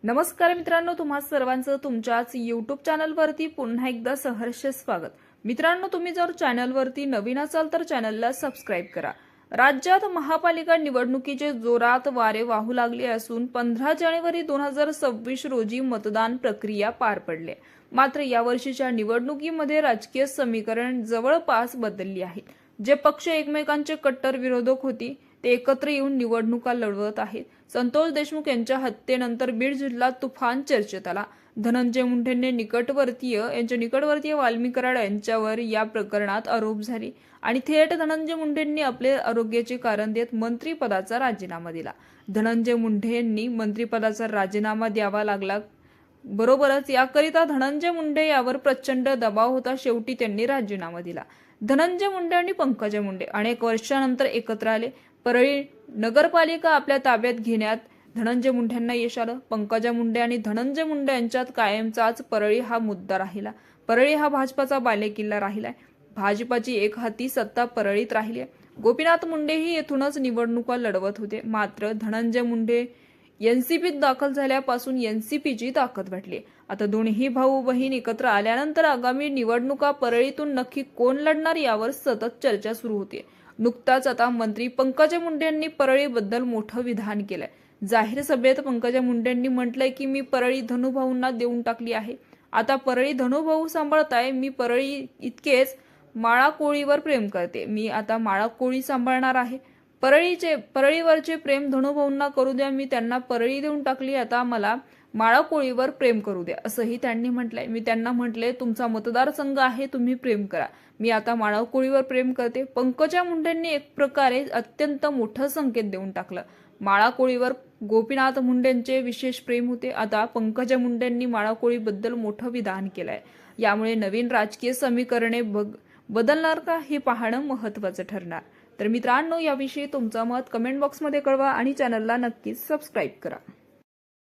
नमस्कार मित्रांनो, तुम्हा सर्वांचं तुमच्याच YouTube चॅनलवरती पुन्हा एकदा सहर्ष स्वागत। मित्रांनो, तुम्ही जर चॅनलवरती नवीन असाल तर चॅनलला सबस्क्राइब करा। राज्यात महापालिका निवडणुकीचे जोरात वारे वाहू लागले असून 15 जानेवारी 2026 रोजी मतदान प्रक्रिया पार पडली। मात्र यावर्षीच्या निवडणुकीमध्ये राजकीय समीकरण जवळपास बदलली आहे। जे पक्ष एकमेकांचे कट्टर विरोधक होते ते एकत्र येऊन निवडणुका लढवत आहेत। संतोष देशमुख यांच्या हत्येनंतर बीड जिल्हा तुफान चर्चेत आला। धनंजय मुंडेंचे निकटवर्तीय वाल्मी कराड यांच्यावर या प्रकरणात आरोप झाले आणि थेट धनंजय मुंडेंनी आपले आरोग्याचे कारण देत मंत्रिपदाचा राजीनामा दिला। धनंजय मुंडे यांनी मंत्रिपदाचा राजीनामा द्यावा लागला। बरोबरच याकरिता धनंजय मुंडे यावर प्रचंड दबाव होता। शेवटी त्यांनी राजीनामा दिला। धनंजय मुंडे आणि पंकजा मुंडे अनेक वर्षांनंतर एकत्र आले। परळी नगरपालिका आपल्या ताब्यात घेण्यात धनंजय मुंडेंना यश आलं। पंकजा मुंडे आणि धनंजय मुंडे यांच्यात कायमचाच परळी हा मुद्दा राहिला। परळी हा भाजपाचा बालेकिल्ला राहिलाय। भाजपाची एकहाती सत्ता परळीत राहिली आहे। गोपीनाथ मुंडेही येथूनच निवडणुका लढवत होते। मात्र धनंजय मुंडे एनसीपीत दाखल झाल्यापासून एनसीपीची ताकद वाढली। आता दोन्ही भाऊ बहीण एकत्र आल्यानंतर आगामी निवडणुका परळीतून नक्की कोण लढणार यावर सतत चर्चा सुरू होती। नुकताच आता मंत्री पंकजा मुंडे यांनी परळीबद्दल मोठं विधान केलंय। जाहीर सभेत पंकजा मुंडेंनी म्हटलंय की मी परळी धनुभाऊंना देऊन टाकली आहे। आता परळी धनुभाऊ सांभाळताय। मी परळी इतकेच माळा कोळीवर प्रेम करते। मी आता माळा कोळी सांभाळणार आहे। परळीवरचे प्रेम धनुभाऊंना करू द्या। मी त्यांना परळी देऊन टाकली, आता मला माळा कोळीवर प्रेम करू द्या असंही त्यांनी म्हटलंय। मी त्यांना म्हटले तुमचा मतदारसंघ आहे, तुम्ही प्रेम करा। मी आता माळा कोळीवर प्रेम करते। पंकजा मुंडेंनी एक प्रकारे अत्यंत मोठं संकेत देऊन टाकलं। माळा कोळीवर गोपीनाथ मुंडेंचे विशेष प्रेम होते। आता पंकजा मुंडेंनी माळा कोळीबद्दल मोठं विधान केलंय। यामुळे नवीन राजकीय समीकरणे बदलणार का हे पाहणं महत्त्वाचं ठरणार। तर मित्रांनो, याविषयी तुमचं मत कमेंट बॉक्समध्ये कळवा आणि चॅनलला नक्कीच सबस्क्राइब करा।